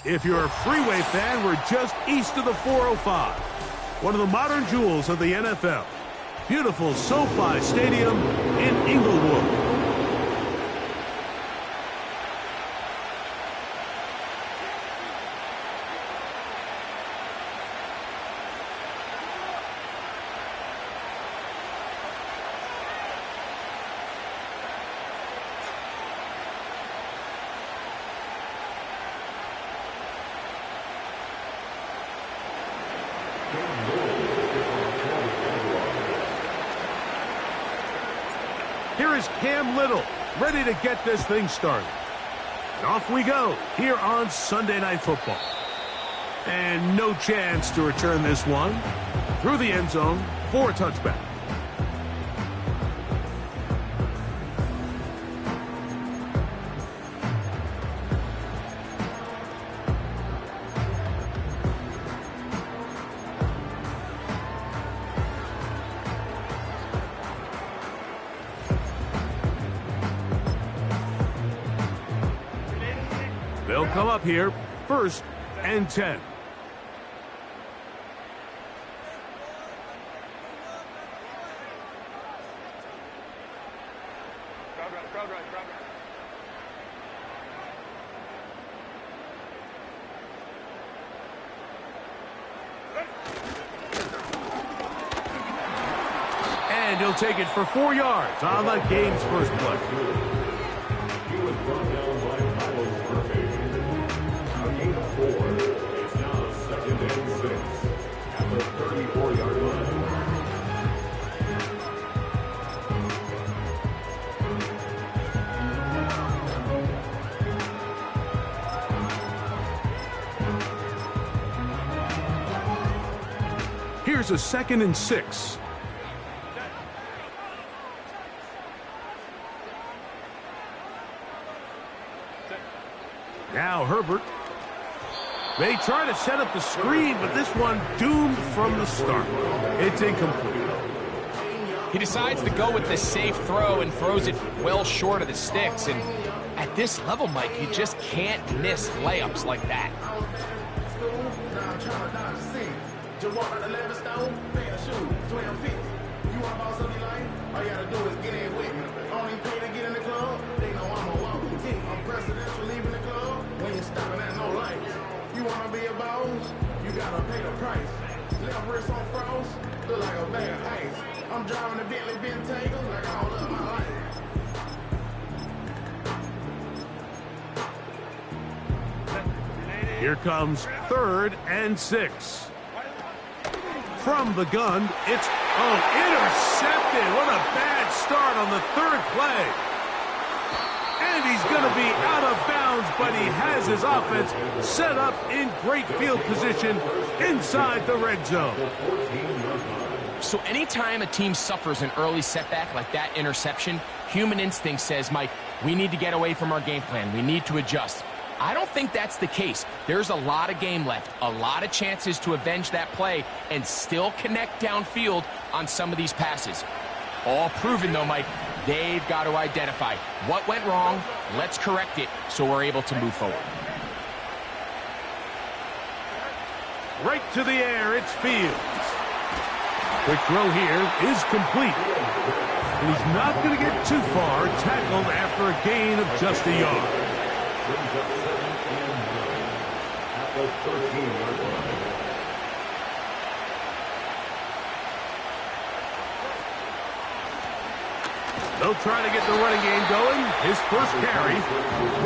If you're a freeway fan, we're just east of the 405. One of the modern jewels of the NFL. Beautiful SoFi Stadium in Inglewood. Here is Cam Little, ready to get this thing started. And off we go, here on Sunday Night Football. And no chance to return this one. Through the end zone for a touchback. They'll come up here, 1st and 10. And he'll take it for 4 yards on the game's first play. It's now 2nd and 6 at the 34-yard line. Here's a 2nd and 6. Now Herbert. They try to set up the screen, but this one doomed from the start. It's incomplete. He decides to go with the safe throw and throws it well short of the sticks. And at this level, Mike, you just can't miss layups like that. You wanna be a boss? You gotta pay the price. Left wrist on froze, look like a bag of ice. I'm driving a Bentley Bentayga like I don't love my life. Here comes 3rd and 6. From the gun, it's intercepted. What a bad start on the 3rd play. And he's going to be out of bounds, but he has his offense set up in great field position inside the red zone. So anytime a team suffers an early setback like that interception, human instinct says, Mike, we need to get away from our game plan. We need to adjust. I don't think that's the case. There's a lot of game left, a lot of chances to avenge that play and still connect downfield on some of these passes. All proven, though, Mike. They've got to identify what went wrong, let's correct it so we're able to move forward. Right to the air, it's Fields. Quick throw here is complete. And he's not going to get too far, tackled after a gain of just a yard. At the 13-yard line. They'll try to get the running game going. His first carry.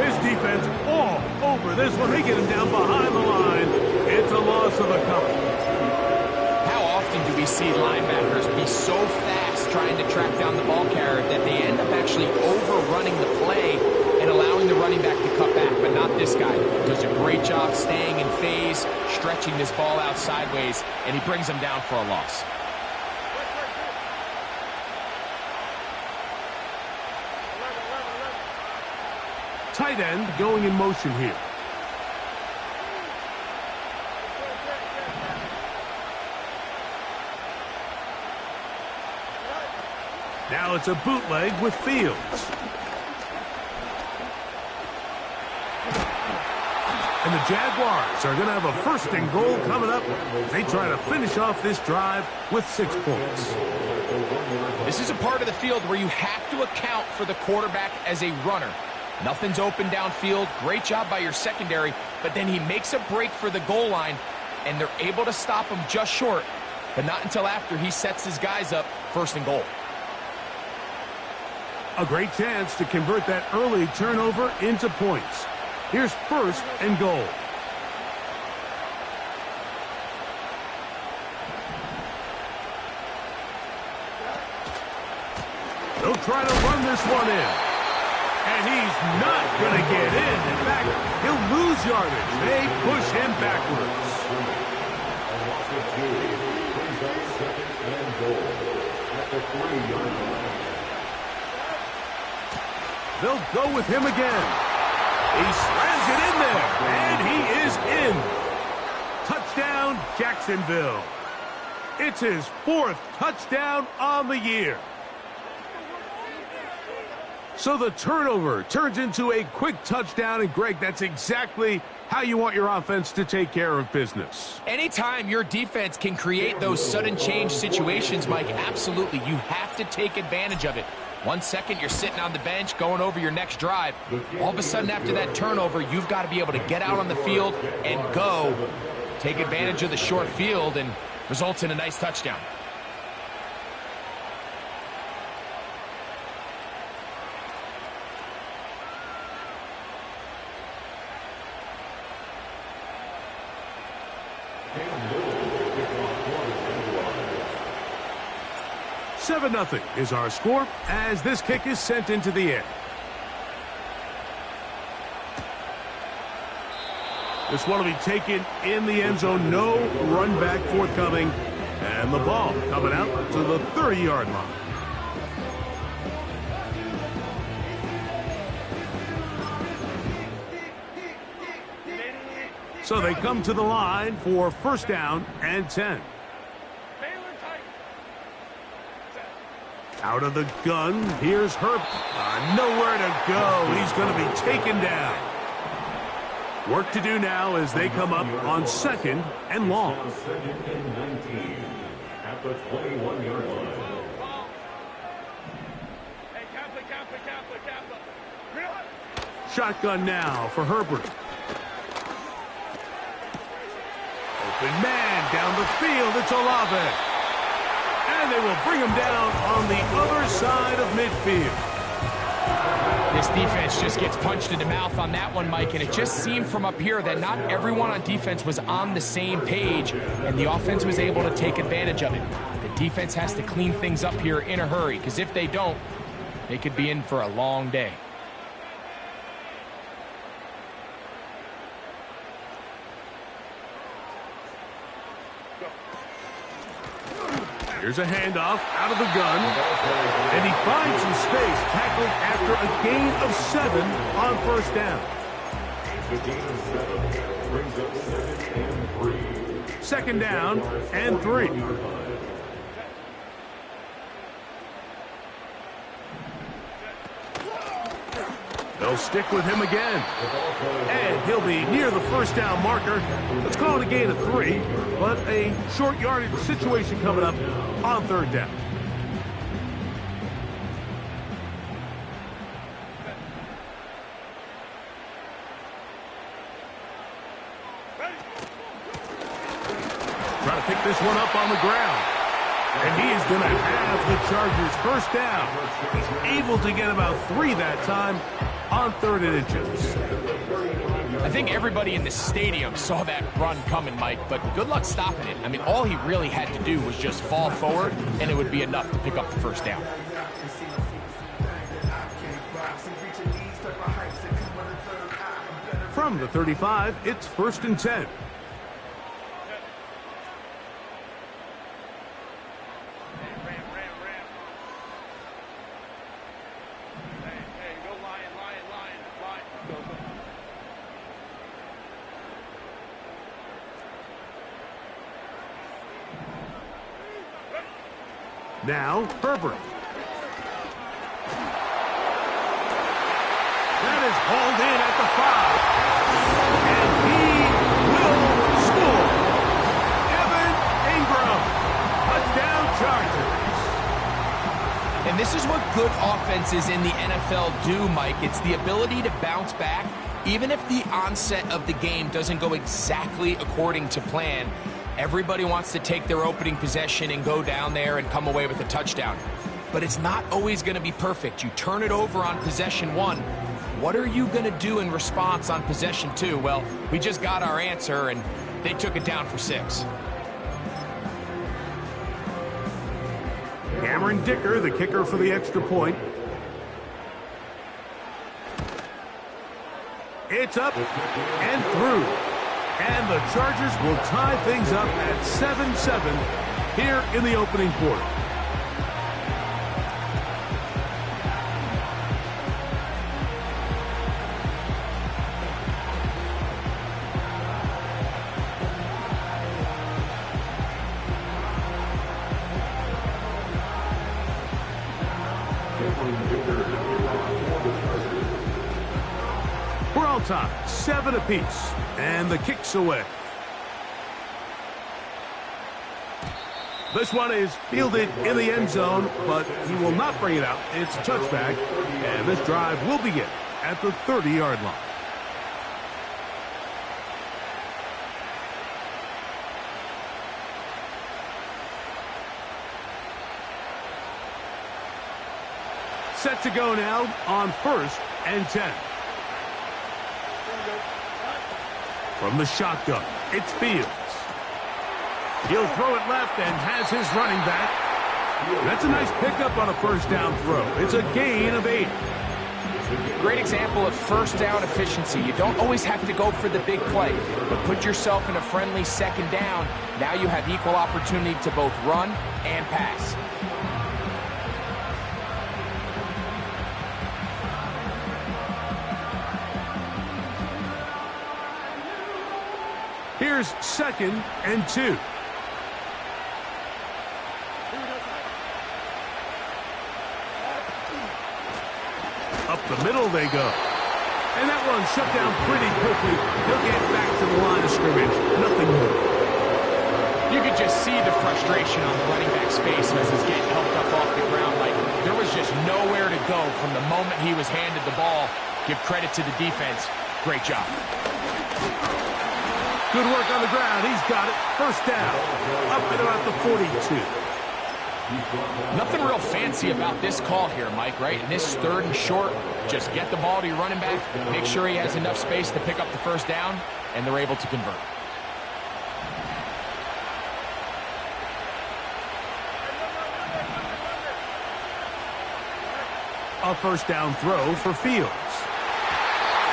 His defense all over this one. They get him down behind the line. It's a loss of a couple. How often do we see linebackers be so fast trying to track down the ball carrier that they end up actually overrunning the play and allowing the running back to cut back? But not this guy. Does a great job staying in phase, stretching this ball out sideways, and he brings him down for a loss. Tight end going in motion here. Now it's a bootleg with Fields. And the Jaguars are going to have a first and goal coming up. They try to finish off this drive with 6 points. This is a part of the field where you have to account for the quarterback as a runner. Nothing's open downfield. Great job by your secondary, but then he makes a break for the goal line, and they're able to stop him just short, but not until after he sets his guys up first and goal. A great chance to convert that early turnover into points. Here's first and goal. They'll try to run this one in. And he's not going to get in. In fact, he'll lose yardage. They push him backwards. They'll go with him again. He slams it in there, and he is in. Touchdown, Jacksonville. It's his 4th touchdown on the year. So the turnover turns into a quick touchdown, and Greg, that's exactly how you want your offense to take care of business. Anytime your defense can create those sudden change situations, Mike, absolutely, you have to take advantage of it. 1 second, you're sitting on the bench going over your next drive. All of a sudden, after that turnover, you've got to be able to get out on the field and go. Take advantage of the short field and results in a nice touchdown. Seven 0 is our score as this kick is sent into the air. This one will be taken in the end zone. No run back forthcoming. And the ball coming out to the 30-yard line. So they come to the line for first down and 10. Out of the gun, here's Herb. Nowhere to go. He's going to be taken down. Work to do now as they come up on 2nd and long. Second and 19 at the 21-yard line. Shotgun now for Herbert. Open man down the field. It's Olave. And they will bring him down on the other side of midfield. This defense just gets punched in the mouth on that one, Mike, and it just seemed from up here that not everyone on defense was on the same page, and the offense was able to take advantage of it. The defense has to clean things up here in a hurry, because if they don't, they could be in for a long day. Here's a handoff out of the gun. And he finds some space, tackled after a gain of 7 on first down. The gain of 7 brings up 2nd and 3. Second down and 3. They'll stick with him again. And he'll be near the first down marker. Let's call it a gain of 3, but a short yardage situation coming up on 3rd down. Trying to pick this one up on the ground. And he is going to have the Chargers first down. He's able to get about 3 that time on 3rd and inches. I think everybody in the stadium saw that run coming, Mike, but good luck stopping it. I mean, all he really had to do was just fall forward, and it would be enough to pick up the first down. From the 35, it's 1st and 10. Now, Herbert. That is hauled in at the 5. And he And this is what good offenses in the NFL do, Mike. It's the ability to bounce back, even if the onset of the game doesn't go exactly according to plan. Everybody wants to take their opening possession and go down there and come away with a touchdown. But it's not always going to be perfect. You turn it over on possession 1. What are you going to do in response on possession 2? Well, we just got our answer, and they took it down for 6. Cameron Dicker, the kicker for the extra point. It's up and through. And the Chargers will tie things up at 7-7 here in the opening quarter. We're all tied, 7 apiece, and the kick's away. This one is fielded in the end zone, but he will not bring it out. It's a touchback, and this drive will begin at the 30-yard line. Set to go now on 1st and 10. From the shotgun, it's Fields. He'll throw it left and has his running back. That's a nice pickup on a first down throw. It's a gain of 8. Great example of first down efficiency. You don't always have to go for the big play, but put yourself in a friendly second down. Now you have equal opportunity to both run and pass. Here's 2nd and 2. Up the middle they go. And that one shut down pretty quickly. He'll get back to the line of scrimmage. Nothing more. You could just see the frustration on the running back's face as he's getting helped up off the ground. Like, there was just nowhere to go from the moment he was handed the ball. Give credit to the defense. Great job. Good work on the ground. He's got it. First down. Up at about the 42. Nothing real fancy about this call here, Mike, right? In this 3rd and short, just get the ball to your running back, make sure he has enough space to pick up the first down, and they're able to convert. A first down throw for Fields.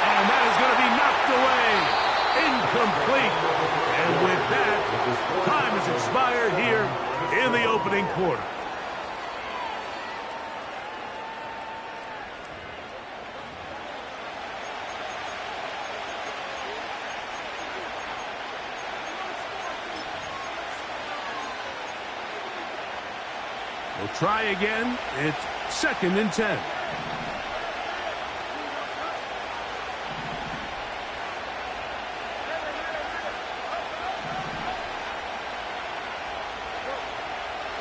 And that is going to be knocked away. Incomplete. And with that, time has expired here in the opening quarter. We'll try again. It's 2nd and 10.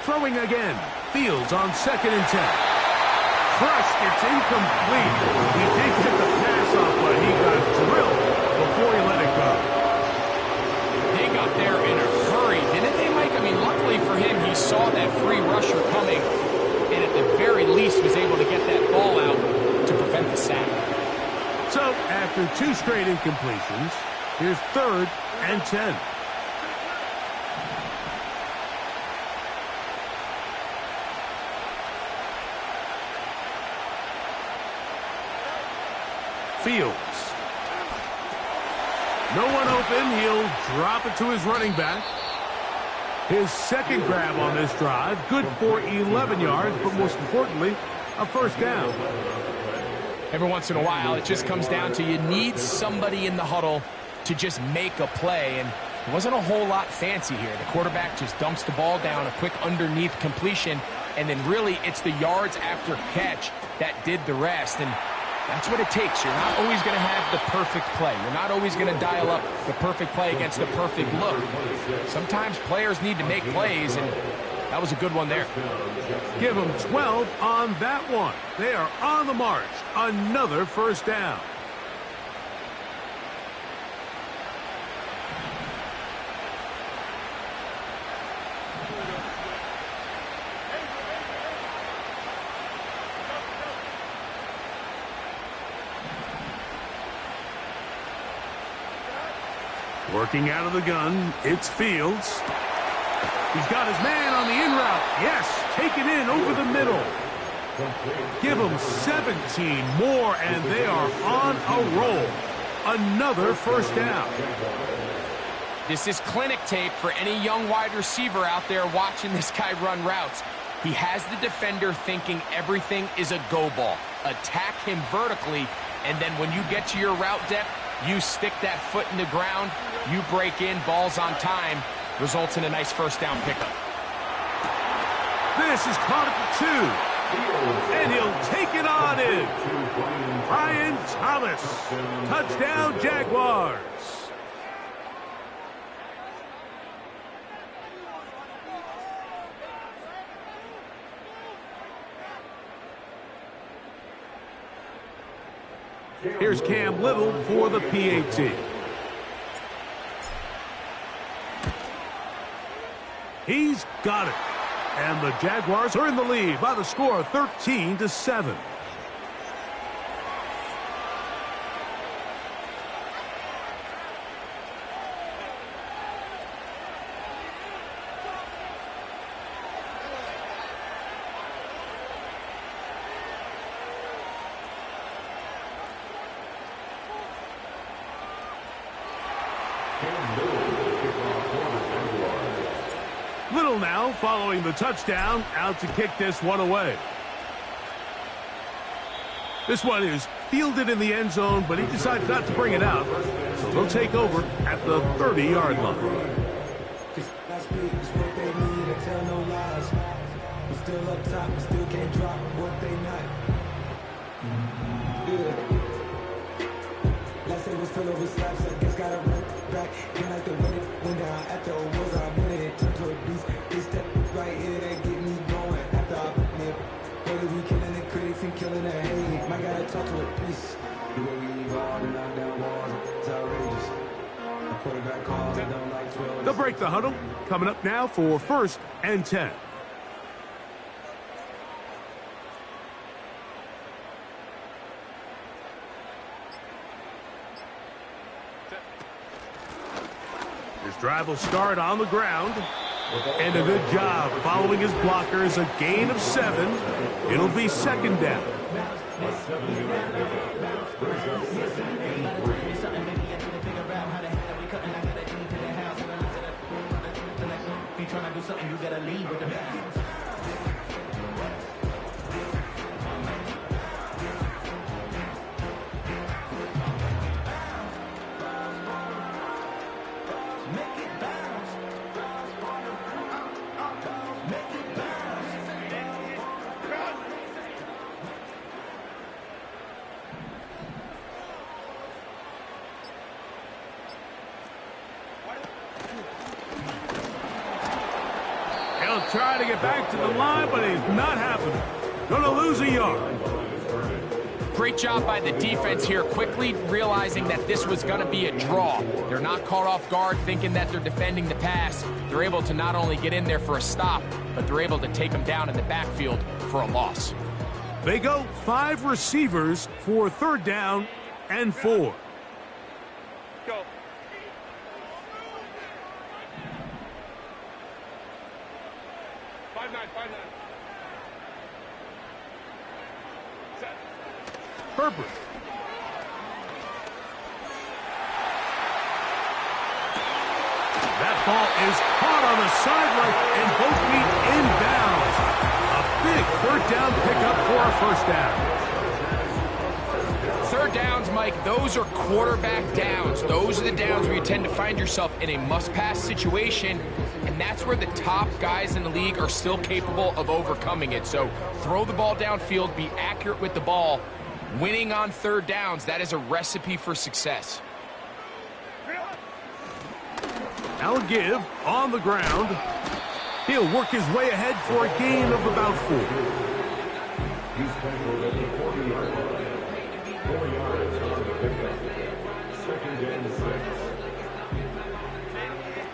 Throwing again. Fields on 2nd and 10. Crushed. It's incomplete. He did get the pass off, but he got drilled before he let it go. They got there in a hurry, didn't they, Mike? I mean, luckily for him, he saw that free rusher coming, and at the very least was able to get that ball out to prevent the sack. So, after 2 straight incompletions, here's 3rd and 10. Fields. No one open. He'll drop it to his running back. His 2nd grab on this drive. Good for 11 yards, but most importantly, a first down. Every once in a while, it just comes down to you need somebody in the huddle to just make a play, and it wasn't a whole lot fancy here. The quarterback just dumps the ball down, a quick underneath completion, and then really it's the yards after catch that did the rest, and that's what it takes. You're not always going to have the perfect play. You're not always going to dial up the perfect play against the perfect look. Sometimes players need to make plays, and That was a good one there. Give them 12 on that one. They are on the march. Another first down. Working out of the gun, it's Fields. He's got his man on the in route. Yes, taken in over the middle. Give them 17 more, and they are on a roll. Another first down. This is clinic tape for any young wide receiver out there watching this guy run routes. He has the defender thinking everything is a go ball. Attack him vertically, and then when you get to your route depth, you stick that foot in the ground, you break in, balls on time, results in a nice first down pickup. This is caught at the 2, and he'll take it on in. Brian Thomas, touchdown Jaguars. Here's Cam Little for the PAT. He's got it. And the Jaguars are in the lead by the score of 13-7. Little now following the touchdown, out to kick this one away. This one is fielded in the end zone, but he decides not to bring it out. So they'll take over at the 30-yard line. Still up top, we still can't drop what they not. Last day was filled with slaps, I guess gotta run back. Then like the wind went down after a was I winning it, turned to a beast. This step right here that get me going. After I nip, whether we killing the critics and killing the hate, might gotta talk to a priest. The way we leave all the knockdown walls, it's outrageous. The quarterback calls, I don't like 12. They'll break the huddle. Coming up now for 1st and 10. His drive will start on the ground. And a good job following his blockers. A gain of 7. It'll be 2nd down. Trying to do something, you gotta lead with the bounds. Try to get back to the line, but it's not happening. Gonna lose a yard. Great job by the defense here, quickly realizing that this was going to be a draw. They're not caught off guard thinking that they're defending the pass. They're able to not only get in there for a stop, but they're able to take them down in the backfield for a loss. They go 5 receivers for 3rd down and 4. Go. Herbert. That ball is caught on the sideline, and both feet inbounds. A big 3rd down pickup for a 1st down. 3rd downs, Mike, those are quarterback downs. Those are the downs where you tend to find yourself in a must-pass situation, and that's where the top guys in the league are still capable of overcoming it. So throw the ball downfield, be accurate with the ball. Winning on 3rd downs, that is a recipe for success. Now a give on the ground. He'll work his way ahead for a gain of about 4. He's tackled at the 40-yard line. 4 yards on the pickup. 2nd and 6.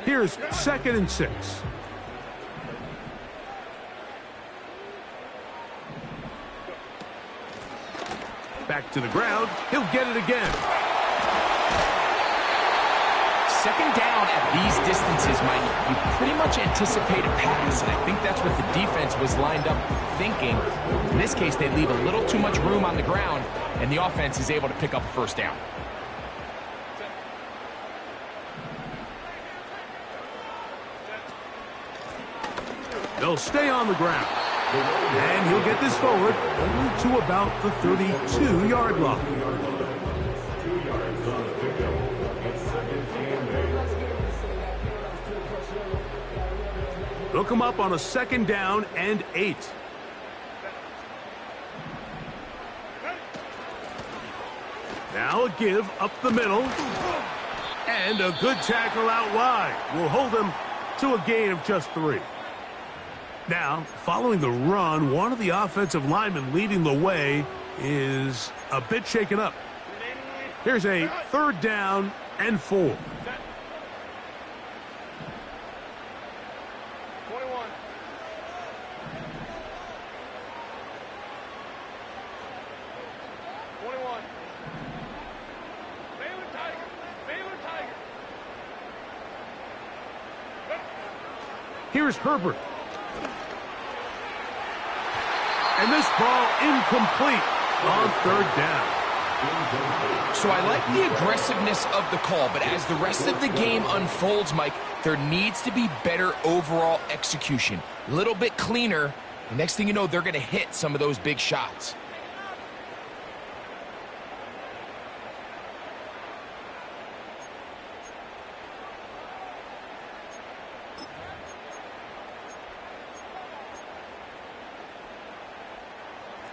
Here's 2nd and 6. Back to the ground. He'll get it again. 2nd down at these distances, Mike, you pretty much anticipate a pass, and I think that's what the defense was lined up thinking. In this case, they leave a little too much room on the ground, and the offense is able to pick up a 1st down. They'll stay on the ground. And he'll get this forward only to about the 32-yard line. 2 yards on the pickup. It's 2nd and 8. They'll come up on a 2nd down and 8. Now a give up the middle. And a good tackle out wide will hold them to a gain of just 3. Now, following the run, one of the offensive linemen leading the way is a bit shaken up. Here's a 3rd down and 4. 21. Here's Herbert. And this ball incomplete on 3rd down. So I like the aggressiveness of the call, but as the rest of the game unfolds, Mike, there needs to be better overall execution. A little bit cleaner. The next thing you know, they're going to hit some of those big shots.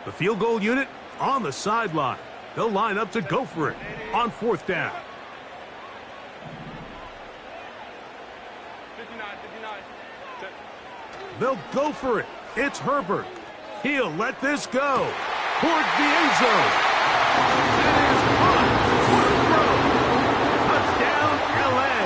The field goal unit on the sideline. They'll line up to go for it on 4th down. 59. They'll go for it. It's Herbert. He'll let this go towards the end zone. That is caught. Touchdown, L.A.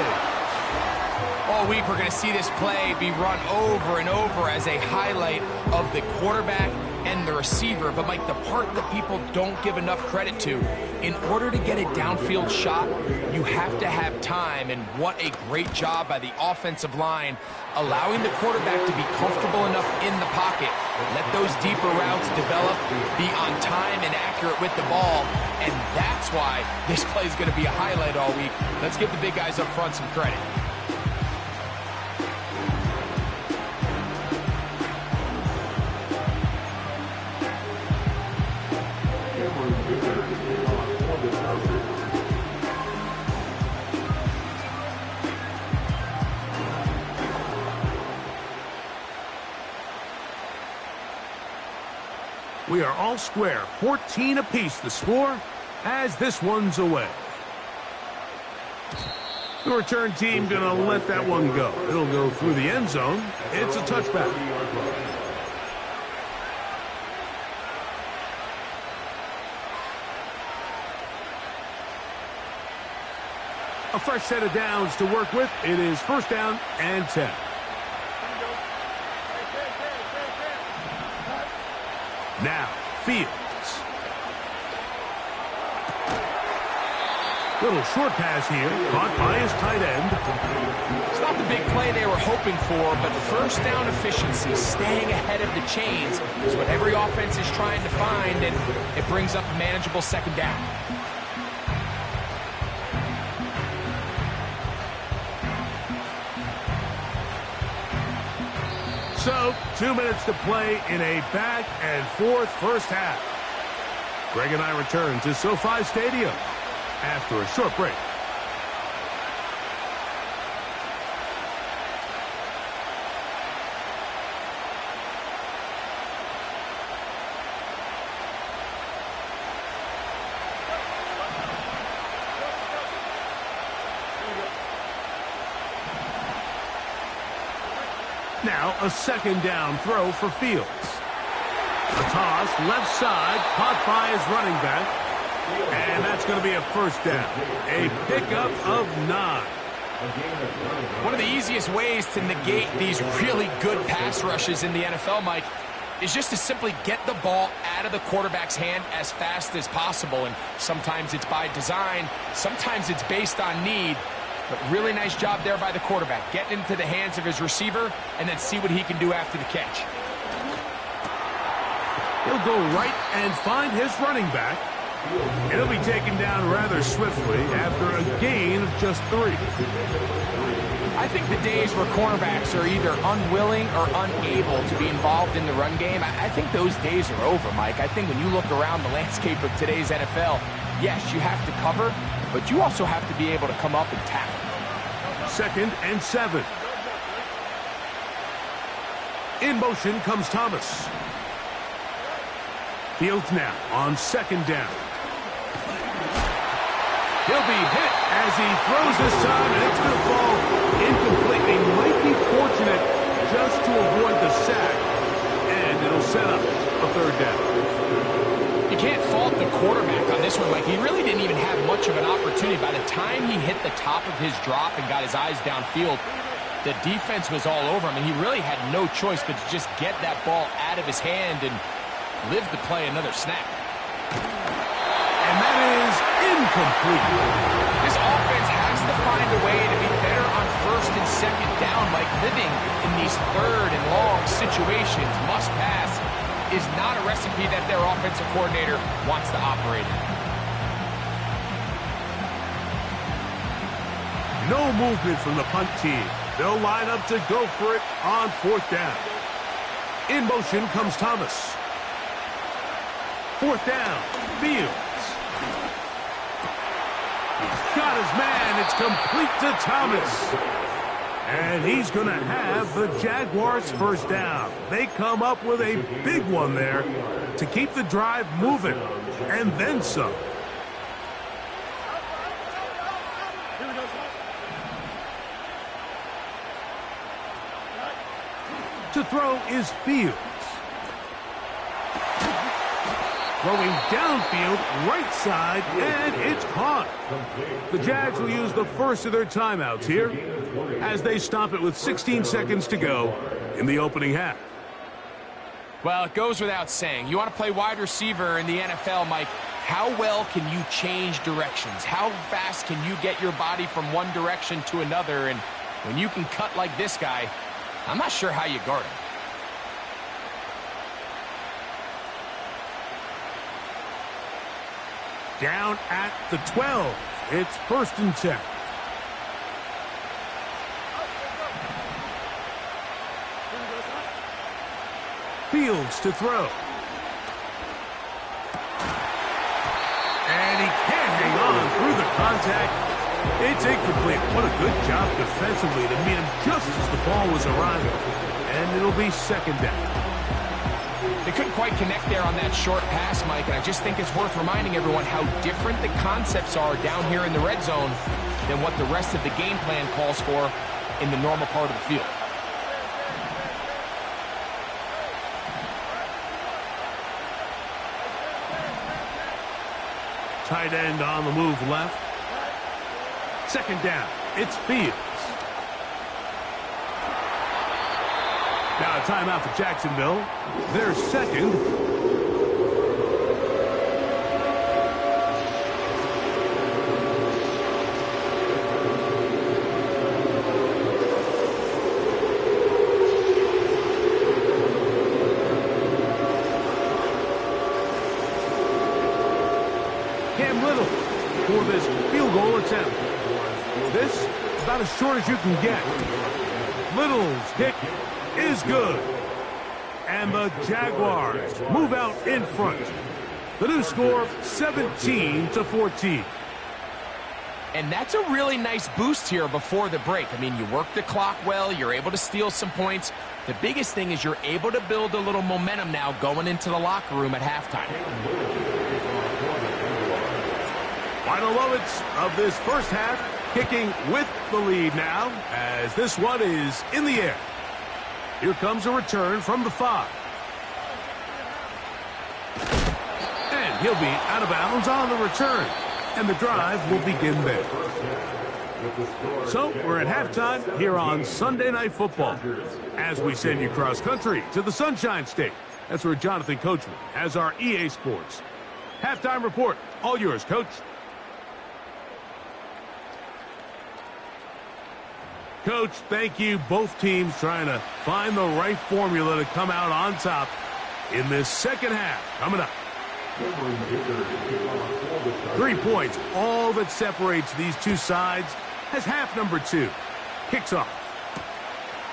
All week, we're going to see this play be run over and over as a highlight of the quarterback and the receiver. But, Mike, the part that people don't give enough credit to, in order to get a downfield shot, you have to have time. And what a great job by the offensive line, allowing the quarterback to be comfortable enough in the pocket, let those deeper routes develop, be on time and accurate with the ball. And that's why this play is going to be a highlight all week. Let's give the big guys up front some credit. We are all square, 14 apiece the score as this one's away. The return team going to let that one go. It'll go through the end zone. It's a touchback. A fresh set of downs to work with. It is 1st down and 10. Now, Fields. Little short pass here, caught by his tight end. It's not the big play they were hoping for, but 1st down efficiency, staying ahead of the chains, is what every offense is trying to find, and it brings up a manageable 2nd down. So, 2 minutes to play in a back-and-forth first half. Greg and I return to SoFi Stadium after a short break. Now a second down throw for Fields. A toss left side, caught by his running back. And that's going to be a first down. A pickup of 9. One of the easiest ways to negate these really good pass rushes in the NFL, Mike, is just to simply get the ball out of the quarterback's hand as fast as possible. And sometimes it's by design, sometimes it's based on need. But really nice job there by the quarterback, getting into the hands of his receiver and then see what he can do after the catch. He'll go right and find his running back. It'll be taken down rather swiftly after a gain of just 3. I think the days where cornerbacks are either unwilling or unable to be involved in the run game, I think those days are over, Mike. I think when you look around the landscape of today's NFL, yes, you have to cover, but you also have to be able to come up and tackle. 2nd and 7. In motion comes Thomas. Fields now on 2nd down. He'll be hit as he throws this time, and it's going to fall incomplete. They might be fortunate just to avoid the sack, and it'll set up a 3rd down. You can't fault the quarterback on this one, Mike. He really didn't even have much of an opportunity. By the time he hit the top of his drop and got his eyes downfield, the defense was all over him, and he really had no choice but to just get that ball out of his hand and live to play another snap. And that is incomplete. This offense has to find a way to be better on 1st and 2nd down. Like living in these 3rd and long situations, must pass, is not a recipe that their offensive coordinator wants to operate in. No movement from the punt team. They'll line up to go for it on 4th down. In motion comes Thomas. 4th down, Fields. Got his man. It's complete to Thomas. And he's going to have the Jaguars' 1st down. They come up with a big one there to keep the drive moving, and then some. To throw is Fields. Throwing downfield, right side, and it's caught. The Jags will use the first of their timeouts here as they stop it with 16 seconds to go in the opening half. Well, it goes without saying. You want to play wide receiver in the NFL, Mike. How well can you change directions? How fast can you get your body from one direction to another? And when you can cut like this guy, I'm not sure how you guard him. Down at the 12. It's 1st and 10. Fields to throw. And he can't hang on through the contact. It's incomplete. What a good job defensively to meet him just as the ball was arriving. And it'll be 2nd down. They couldn't quite connect there on that short pass, Mike, and I just think it's worth reminding everyone how different the concepts are down here in the red zone than what the rest of the game plan calls for in the normal part of the field. Tight end on the move left. 2nd down. It's Fields. Now a timeout for Jacksonville. Their 2nd. Cam Little for this field goal attempt. This is about as short as you can get. Little's kick is good. And the Jaguars move out in front. The new score, 17-14. And that's a really nice boost here before the break. I mean, you work the clock well. You're able to steal some points. The biggest thing is you're able to build a little momentum now going into the locker room at halftime. Final moments of this first half, kicking with the lead now, as this one is in the air. Here comes a return from the 5. And he'll be out of bounds on the return. And the drive will begin there. So we're at halftime here on Sunday Night Football as we send you cross-country to the Sunshine State. That's where Jonathan Coachman has our EA Sports halftime report. All yours, Coach. Coach, thank you. Both teams trying to find the right formula to come out on top in this second half. Coming up. 3 points, all that separates these two sides as half number 2 kicks off.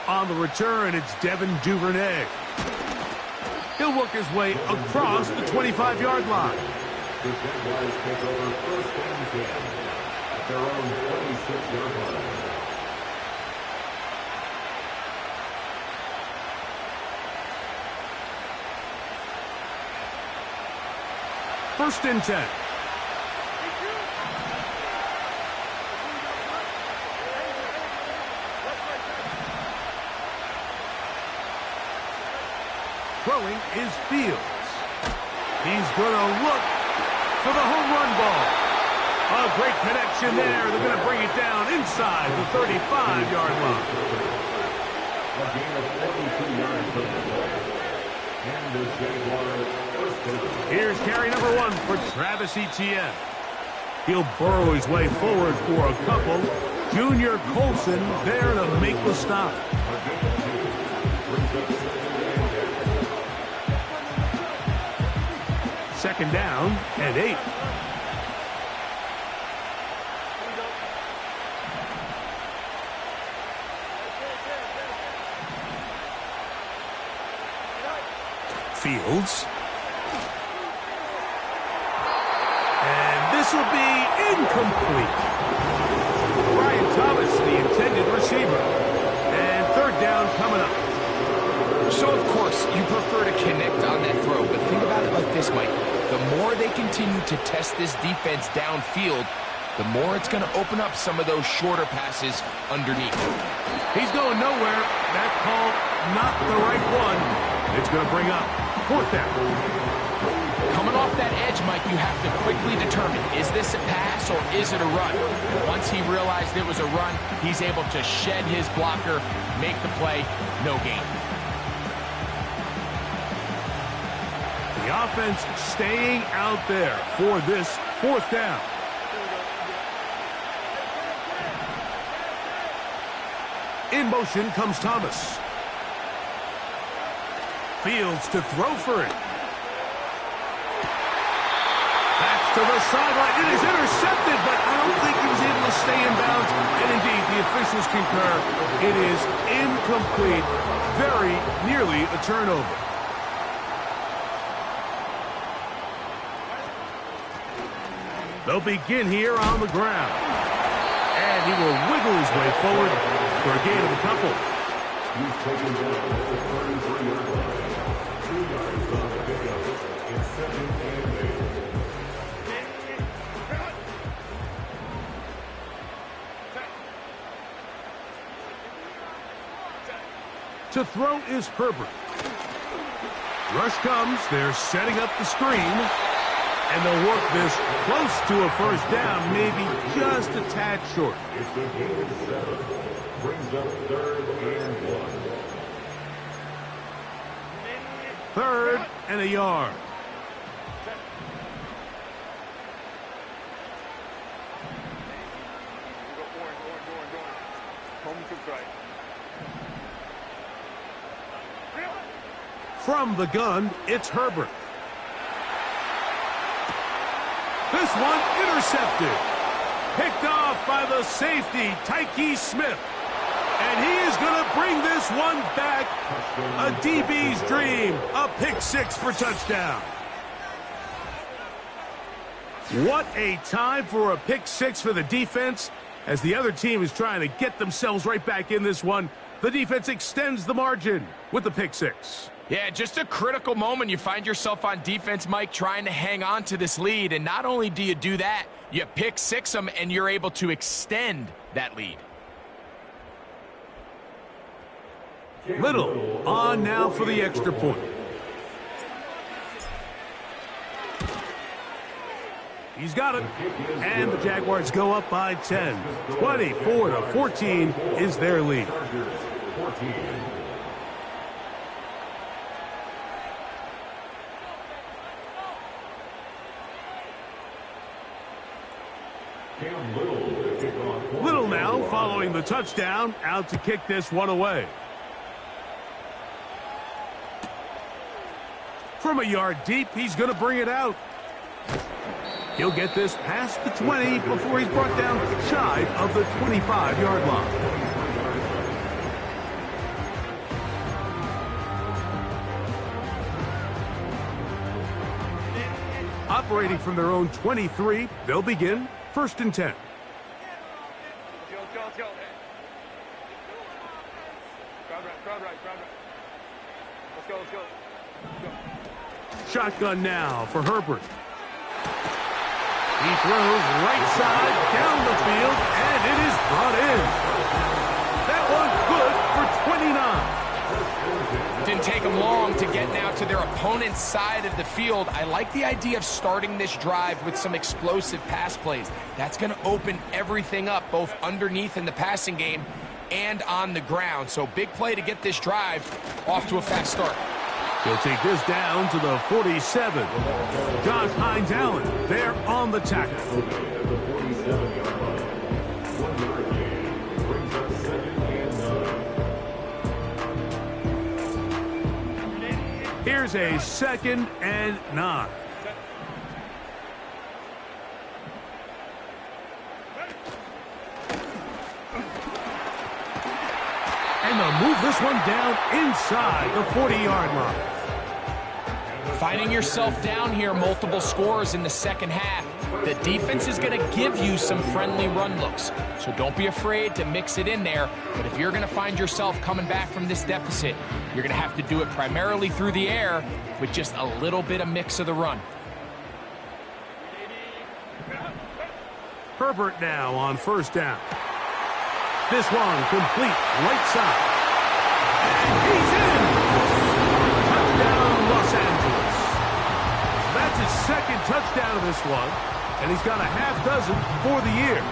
On the return, it's Devin Duvernay. He'll work his way across the 25-yard line. The Jaguars take over first and 10 at their own 26-yard line. First and 10. Throwing is Fields. He's going to look for the home run ball. A great connection there. They're going to bring it down inside the 35-yard line. A gain of 42 yards on the play. And the Jaguars first down. Here's carry number 1 for Travis Etienne. He'll burrow his way forward for a couple. Junior Colson there to make the stop. Second down and 8. Fields. And this will be incomplete. Brian Thomas, the intended receiver. And third down coming up. So, of course, you prefer to connect on that throw, but think about it like this, Mike. The more they continue to test this defense downfield, the more it's going to open up some of those shorter passes underneath. He's going nowhere. That call, not the right one. It's going to bring up fourth down. Coming off that edge, Mike, you have to quickly determine, is this a pass or is it a run? Once he realized it was a run, he's able to shed his blocker, make the play, no gain. The offense staying out there for this fourth down. In motion comes Thomas. Fields to throw for it. That's to the sideline. It is intercepted, but I don't think he was able to stay in bounds. And indeed, the officials concur. It is incomplete. Very nearly a turnover. They'll begin here on the ground. And he will wiggle his way forward for a gain of a couple. He's taken down at the 33-yard line. 2 yards on the pickup. It's second and 8. To throw is Herbert. Rush comes. They're setting up the screen. And they'll work this close to a first down, maybe just a tad short. It's the gain of 7. Brings up third and 1. Third and a yard. From the gun, it's Herbert. This one intercepted. Picked off by the safety, Tyke Smith. And he is going to bring this one back. A DB's dream. A pick six for touchdown. What a time for a pick six for the defense. As the other team is trying to get themselves right back in this one, the defense extends the margin with the pick six. Yeah, just a critical moment. You find yourself on defense, Mike, trying to hang on to this lead. And not only do you do that, you pick six them, and you're able to extend that lead. Little on now for the extra point. He's got it. And the Jaguars go up by 10. 24-14 is their lead. Little now following the touchdown, out to kick this one away. From a yard deep, he's going to bring it out. He'll get this past the 20 before he's brought down shy of the 25-yard line. Operating from their own 23, they'll begin 1st and 10. Let's go. Crowd right. Let's go. Shotgun now for Herbert. He throws right side down the field, and it is brought in. That one good for 29. Didn't take them long to get now to their opponent's side of the field. I like the idea of starting this drive with some explosive pass plays. That's going to open everything up, both underneath in the passing game and on the ground. So big play to get this drive off to a fast start. He'll take this down to the 47. Josh Hines-Allen there on the tackle. Here's a 2nd and 9. And they'll move this one down inside the 40-yard line. Finding yourself down here, multiple scores in the second half. The defense is going to give you some friendly run looks, so don't be afraid to mix it in there. But if you're going to find yourself coming back from this deficit, you're going to have to do it primarily through the air with just a little bit of mix of the run. Herbert now on 1st down. This one complete right side. And he's in! Touchdown, Los Angeles. That's his 2nd touchdown of this one, and he's got a half dozen for the year.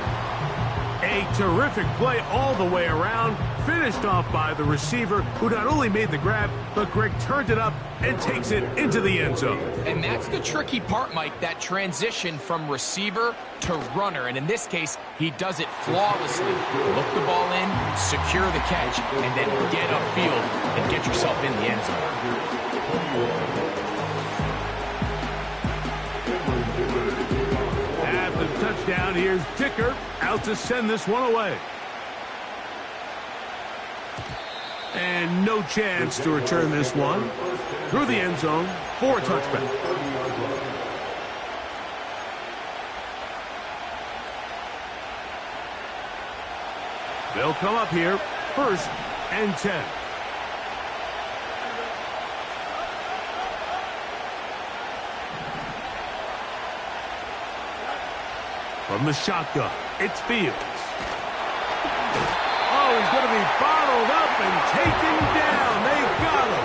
A terrific play all the way around, finished off by the receiver, who not only made the grab, but Greg turned it up and takes it into the end zone. And that's the tricky part, Mike, that transition from receiver to runner. And in this case, he does it flawlessly. Look the ball in, secure the catch, and then get upfield and get yourself in the end zone. After the touchdown, here's Dicker out to send this one away. And no chance to return this one through the end zone for a touchback. They'll come up here, 1st and 10. From the shotgun, it's Fields. Oh, he's going to be bottled up and taken down. They got him.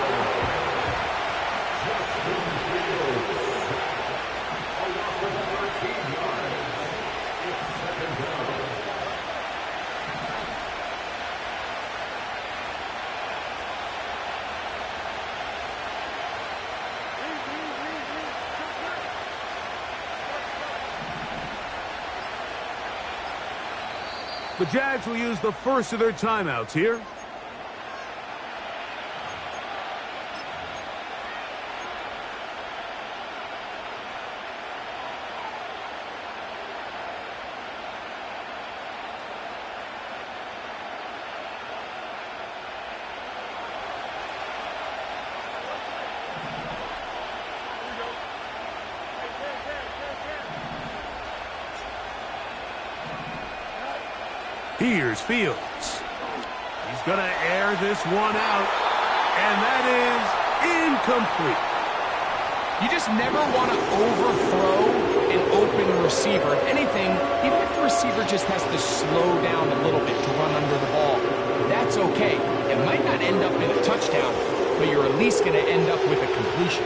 The Jags will use the first of their timeouts here. Here's Fields. He's going to air this one out, and that is incomplete. You just never want to overthrow an open receiver. If anything, even if the receiver just has to slow down a little bit to run under the ball, that's that's okay. It might not end up in a touchdown, but you're at least going to end up with a completion.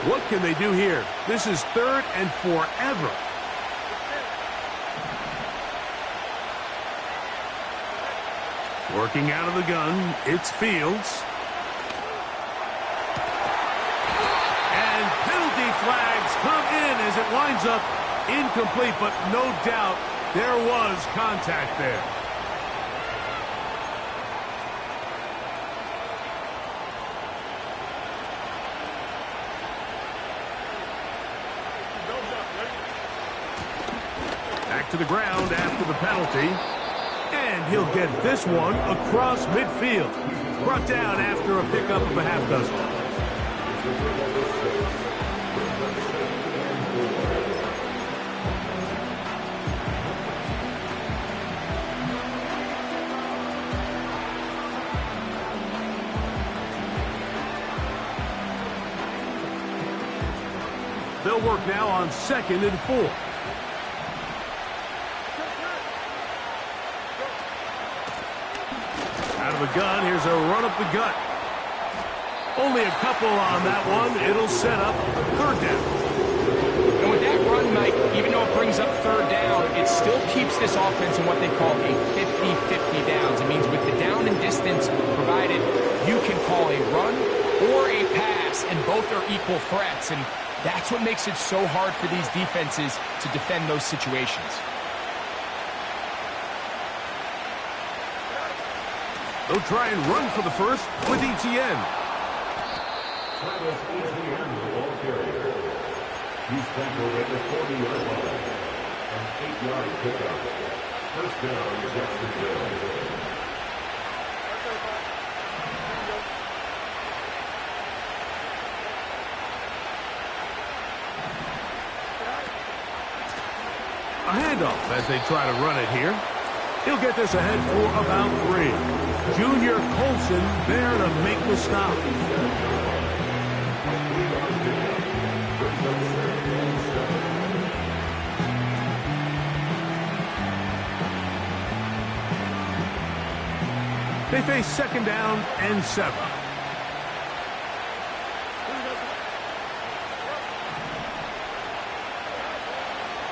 What can they do here? This is 3rd and forever. Working out of the gun, it's Fields. And penalty flags come in as it winds up incomplete, but no doubt there was contact there. Back to the ground after the penalty. And he'll get this one across midfield. Brought down after a pickup of a half dozen. They'll work now on 2nd and 4. Out of the gun, here's a run up the gut. Only a couple on that one. It'll set up 3rd down. And with that run, Mike, even though it brings up 3rd down, it still keeps this offense in what they call a 50-50 downs. It means with the down and distance provided, you can call a run or a pass, and both are equal threats. And that's what makes it so hard for these defenses to defend those situations. They'll try and run for the first with ETN. Travis ETN, the ball carrier. He's tackled at the 40-yard line. An 8-yard pickup. First down, Jacksonville. A handoff as they try to run it here. He'll get this ahead for about 3. Junior Colson there to make the stop. They face 2nd down and 7.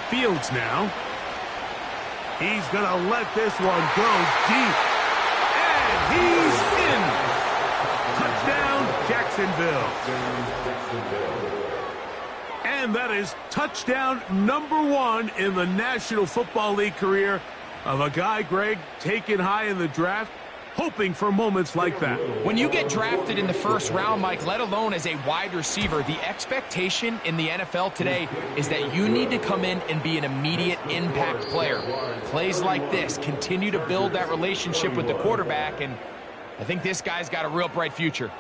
Fields now. He's going to let this one go deep. And he's in. Touchdown, Jacksonville. And that is touchdown number 1 in the National Football League career of a guy, Greg, taken high in the draft, hoping for moments like that. When you get drafted in the 1st round, Mike, let alone as a wide receiver, the expectation in the NFL today is that you need to come in and be an immediate impact player. Plays like this continue to build that relationship with the quarterback, and I think this guy's got a real bright future.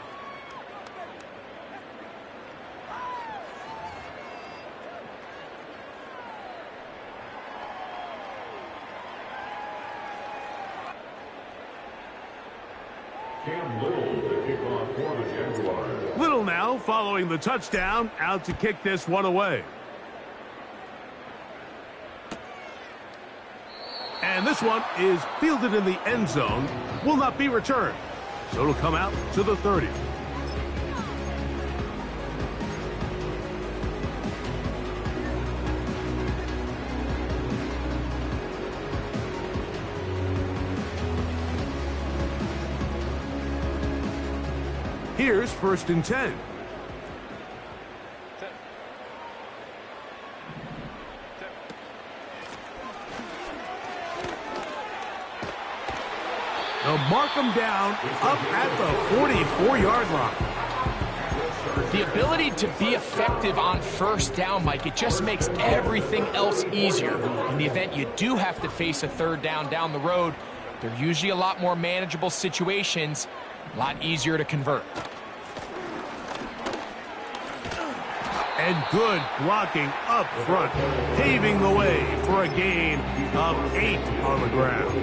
Little now, following the touchdown, out to kick this one away. And this one is fielded in the end zone, will not be returned. So it'll come out to the 30. Here's 1st and 10. They'll mark him down up at the 44-yard line. The ability to be effective on 1st down, Mike, it just makes everything else easier. In the event you do have to face a 3rd down the road, they're usually a lot more manageable situations, a lot easier to convert. And good blocking up front, paving the way for a gain of 8 on the ground.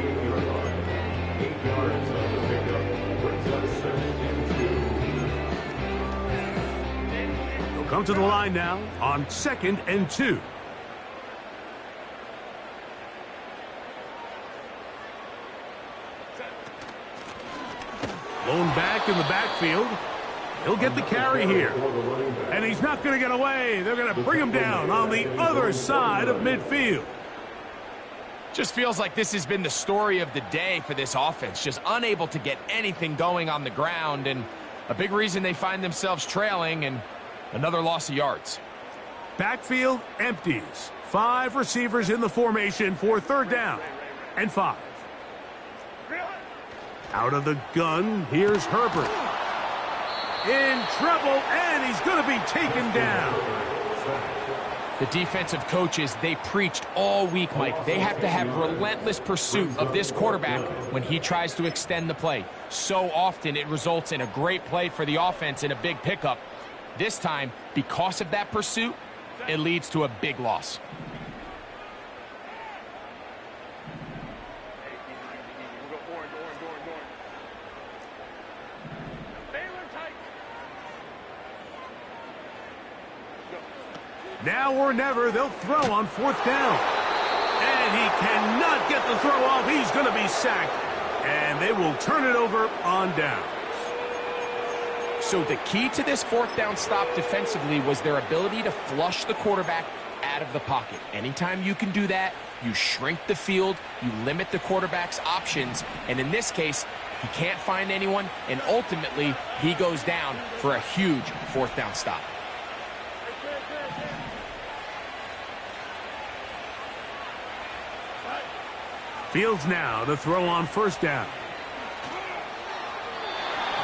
8 yards on the pickup. Brings up 2nd and 2. They'll come to the line now on 2nd and 2. Blown back in the backfield. He'll get the carry here. And he's not going to get away. They're going to bring him down on the other side of midfield. Just feels like this has been the story of the day for this offense. Just unable to get anything going on the ground. And a big reason they find themselves trailing and another loss of yards. Backfield empties. 5 receivers in the formation for 3rd down and 5. Out of the gun, here's Herbert. In trouble, and he's going to be taken down. The defensive coaches, they preached all week, Mike. They have to have relentless pursuit of this quarterback when he tries to extend the play. So often it results in a great play for the offense and a big pickup. This time, because of that pursuit, it leads to a big loss. Now or never, they'll throw on 4th down. And he cannot get the throw off. He's going to be sacked. And they will turn it over on downs. So the key to this 4th down stop defensively was their ability to flush the quarterback out of the pocket. Anytime you can do that, you shrink the field, you limit the quarterback's options, and in this case, he can't find anyone, and ultimately, he goes down for a huge 4th down stop. Fields now to throw on 1st down.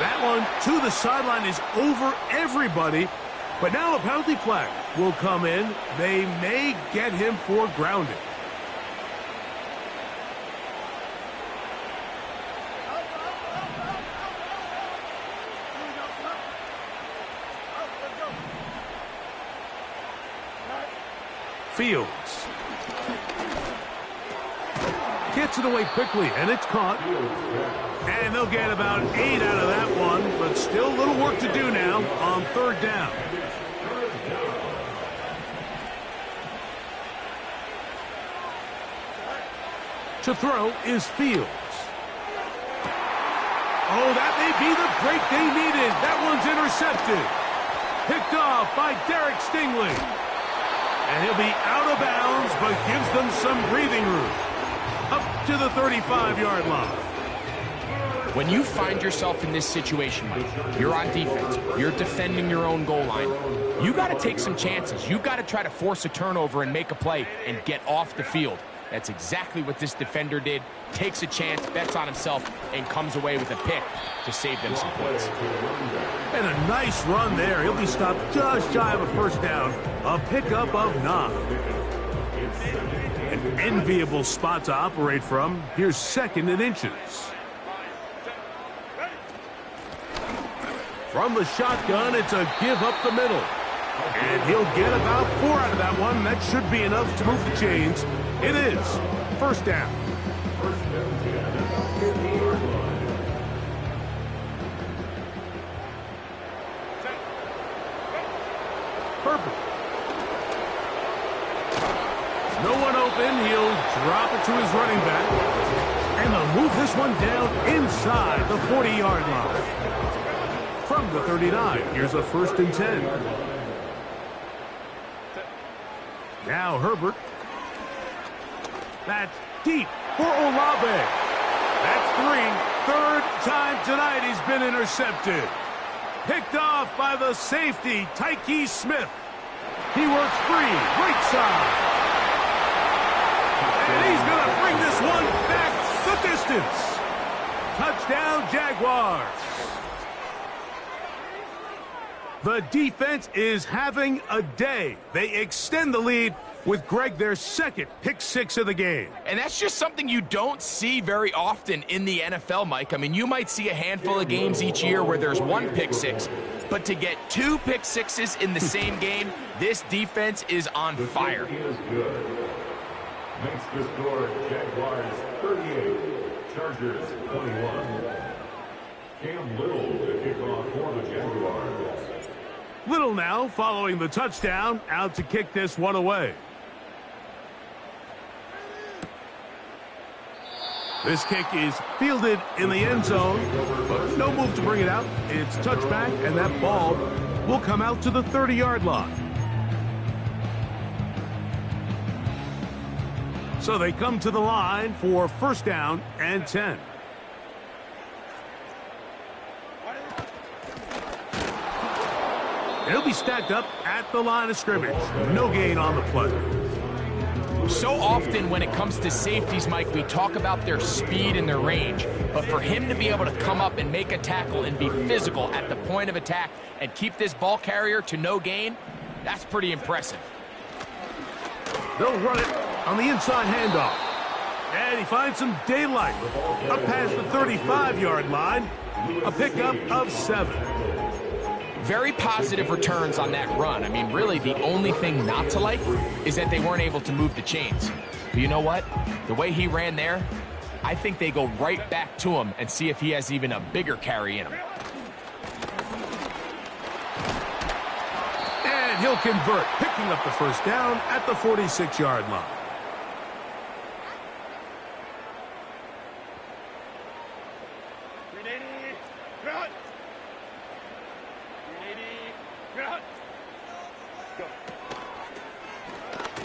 That one to the sideline is over everybody. But now a penalty flag will come in. They may get him for grounding. Fields. Gets it away quickly, and it's caught. And they'll get about 8 out of that one, but still a little work to do now on 3rd down. To throw is Fields. Oh, that may be the break they needed. That one's intercepted. Picked off by Derek Stingley. And he'll be out of bounds, but gives them some breathing room. Up to the 35-yard line. When you find yourself in this situation, Mike, you're on defense, you're defending your own goal line, you got to take some chances. You got to try to force a turnover and make a play and get off the field. That's exactly what this defender did. Takes a chance, bets on himself, and comes away with a pick to save them some points. And a nice run there. He'll be stopped just shy of a 1st down. A pickup of 9. An enviable spot to operate from. Here's 2nd and inches. From the shotgun, it's a give up the middle. And he'll get about 4 out of that one. That should be enough to move the chains. It is 1st down. Herbert. No one open. He'll drop it to his running back. And they'll move this one down inside the 40-yard line. From the 39, here's a 1st and 10. Now Herbert. That's deep for Olave. That's 3. 3rd time tonight he's been intercepted. Picked off by the safety, Tyke Smith. He works free, right side. And he's going to bring this one back the distance. Touchdown, Jaguars. The defense is having a day. They extend the lead with Greg their 2nd pick 6 of the game. And that's just something you don't see very often in the NFL, Mike. I mean, you might see a handful of games each year where there's 1 pick 6, but to get 2 pick 6s in the same game, this defense is on fire. Is good. Makes the score Jaguars 38, Chargers 21. Cam Little to kick off for the Jaguars. Little now following the touchdown, out to kick this one away. This kick is fielded in the end zone, but no move to bring it out. It's touchback, and that ball will come out to the 30-yard line. So they come to the line for first down and 10. It'll be stacked up at the line of scrimmage. No gain on the play. So often when it comes to safeties, Mike, we talk about their speed and their range. But for him to be able to come up and make a tackle and be physical at the point of attack and keep this ball carrier to no gain, that's pretty impressive. They'll run it on the inside handoff. And he finds some daylight. Up past the 35-yard line. A pickup of 7. Very positive returns on that run. I mean, really, the only thing not to like is that they weren't able to move the chains. But you know what? The way he ran there, I think they go right back to him and see if he has even a bigger carry in him. And he'll convert, picking up the first down at the 46-yard line.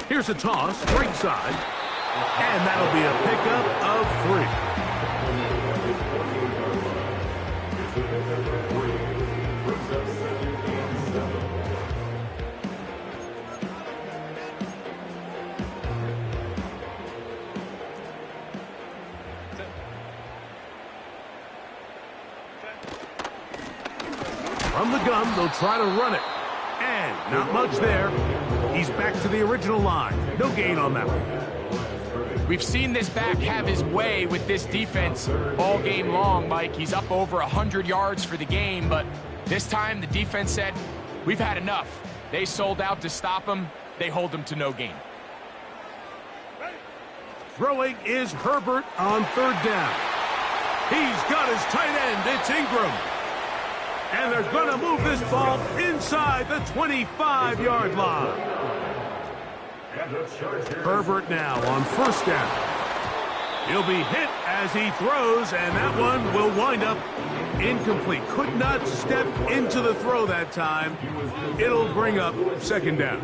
Here's a toss, right side, and that'll be a pickup of 3. From the gun, they'll try to run it. And not much there. He's back to the original line. No gain on that one. We've seen this back have his way with this defense all game long, Mike. He's up over 100 yards for the game, but this time the defense said, we've had enough. They sold out to stop him. They hold him to no gain. Throwing is Herbert on third down. He's got his tight end. It's Ingram. And they're going to move this ball inside the 25-yard line. Herbert now on first down. He'll be hit as he throws, and that one will wind up incomplete. Could not step into the throw that time. It'll bring up second down.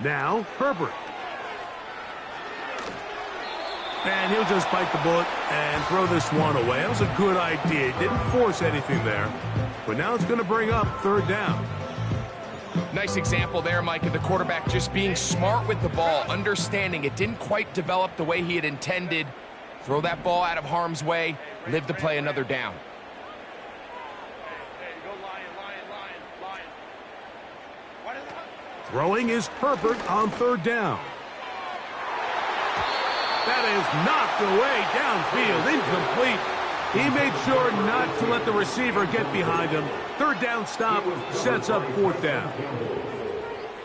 Now Herbert. And he'll just bite the bullet and throw this one away. That was a good idea. Didn't force anything there. But now it's going to bring up third down. Nice example there, Mike, of the quarterback just being smart with the ball, understanding it didn't quite develop the way he had intended. Throw that ball out of harm's way, live to play another down. Throwing is Herbert on third down. That is knocked away downfield, incomplete. He made sure not to let the receiver get behind him. Third down stop sets up fourth down.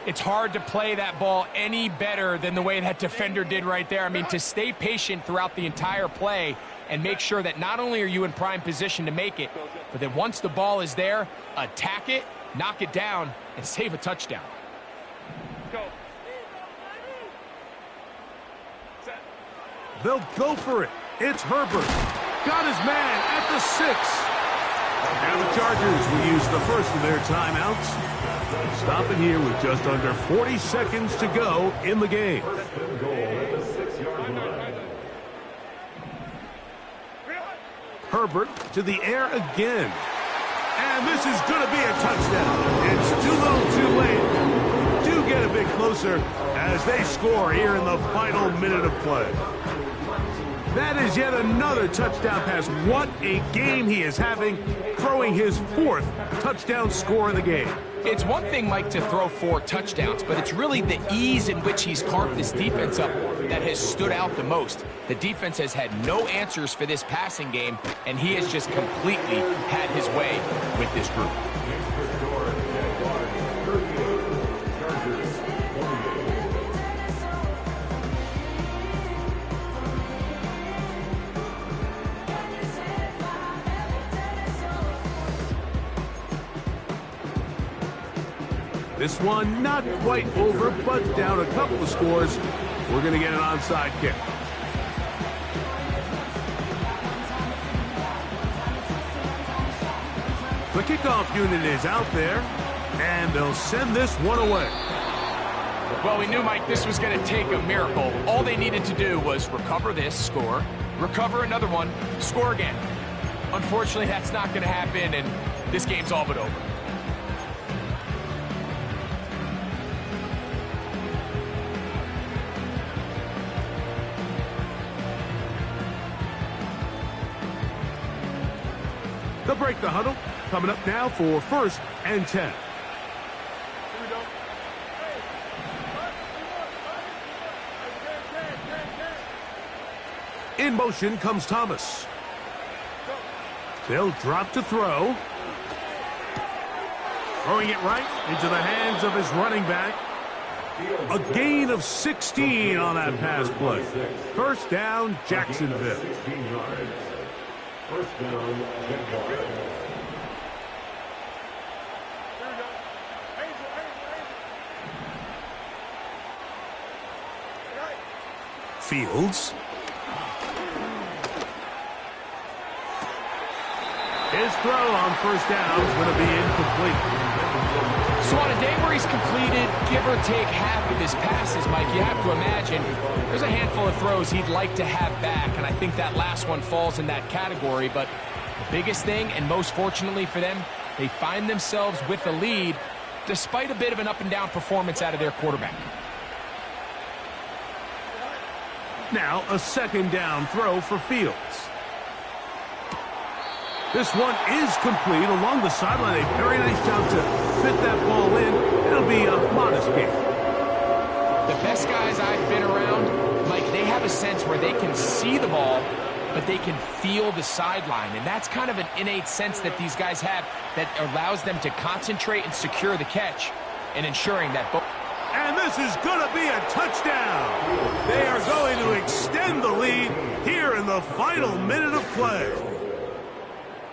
It's hard to play that ball any better than the way that defender did right there. I mean, to stay patient throughout the entire play and make sure that not only are you in prime position to make it, but that once the ball is there, attack it, knock it down, and save a touchdown. They'll go for it. It's Herbert. Got his man at the 6. Now the Chargers will use the first of their timeouts. Stopping here with just under 40 seconds to go in the game. Herbert to the air again. And this is going to be a touchdown. It's too little too late. Do get a bit closer as they score here in the final minute of play. That is yet another touchdown pass. What a game he is having, throwing his 4th touchdown score of the game. It's one thing, Mike, to throw 4 touchdowns, but it's really the ease in which he's carved this defense up that has stood out the most. The defense has had no answers for this passing game, and he has just completely had his way with this group. This one not quite over, but down a couple of scores. We're going to get an onside kick. The kickoff unit is out there, and they'll send this one away. Well, we knew, Mike, this was going to take a miracle. All they needed to do was recover this, score, recover another one, score again. Unfortunately, that's not going to happen, and this game's all but over. They'll break the huddle. Coming up now for 1st and 10. In motion comes Thomas. They'll drop to throw. Throwing it right into the hands of his running back. A gain of 16 on that pass play. First down, Jacksonville. 16 yards. First down, Jacksonville. Fields. His throw on first down is going to be incomplete. So on a day where he's completed, give or take half of his passes, Mike, you have to imagine there's a handful of throws he'd like to have back, and I think that last one falls in that category. But the biggest thing, and most fortunately for them, they find themselves with a lead despite a bit of an up-and-down performance out of their quarterback. Now a second down throw for Fields. This one is complete along the sideline. A very nice job to fit that ball in. It'll be a modest game. The best guys I've been around, Mike, they have a sense where they can see the ball, but they can feel the sideline. And that's kind of an innate sense that these guys have that allows them to concentrate and secure the catch and ensuring that both. And this is going to be a touchdown. They are going to extend the lead here in the final minute of play.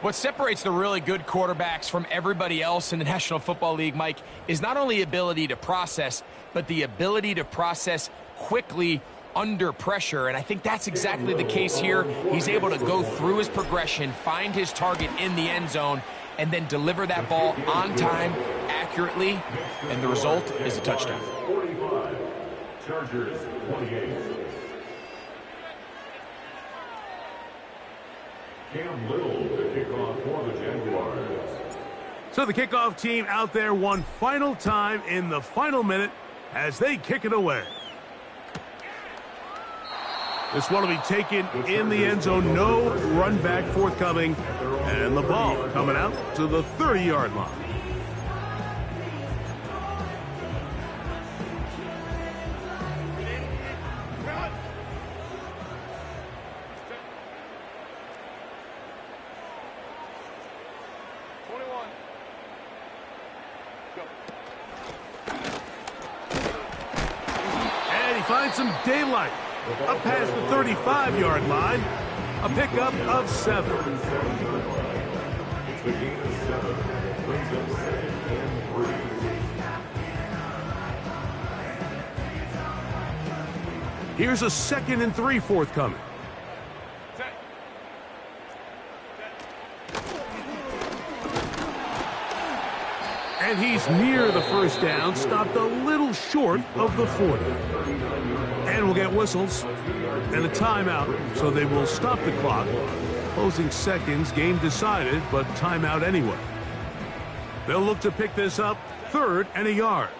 What separates the really good quarterbacks from everybody else in the National Football League, Mike, is not only ability to process, but the ability to process quickly under pressure. And I think that's exactly the case here. He's able to go through his progression, find his target in the end zone, and then deliver that ball on time, accurately, and the result is a touchdown. 45, Chargers 28. Cam Little to kick off for the Jaguars. So the kickoff team out there one final time in the final minute as they kick it away. This one will be taken in the end zone. No run back forthcoming. And the ball coming out to the 30-yard line. And he finds some daylight. Up past the 35-yard line. A pickup of 7. It's the gain of 7. Brings up 2nd and 3. Here's a 2nd and 3 forthcoming. And he's near the first down, stopped a little short of the 40. And we'll get whistles and a timeout, so they will stop the clock. Closing seconds, game decided, but timeout anyway. They'll look to pick this up, 3rd and a yard.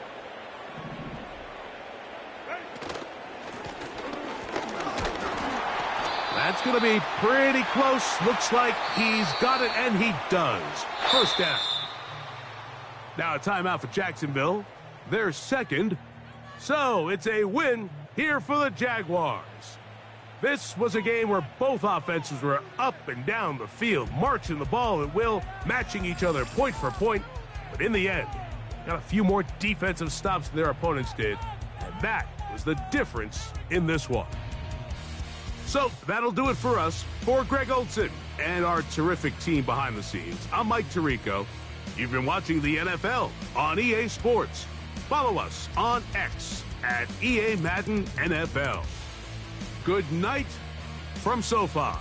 That's going to be pretty close. Looks like he's got it, and he does. First down. Now a timeout for Jacksonville. They're 2nd. So it's a win here for the Jaguars. This was a game where both offenses were up and down the field, marching the ball at will, matching each other point for point. But in the end, got a few more defensive stops than their opponents did. And that was the difference in this one. So that'll do it for us. For Greg Olson and our terrific team behind the scenes, I'm Mike Tirico. You've been watching the NFL on EA Sports. Follow us on X at EA Madden NFL. Good night from SoFi.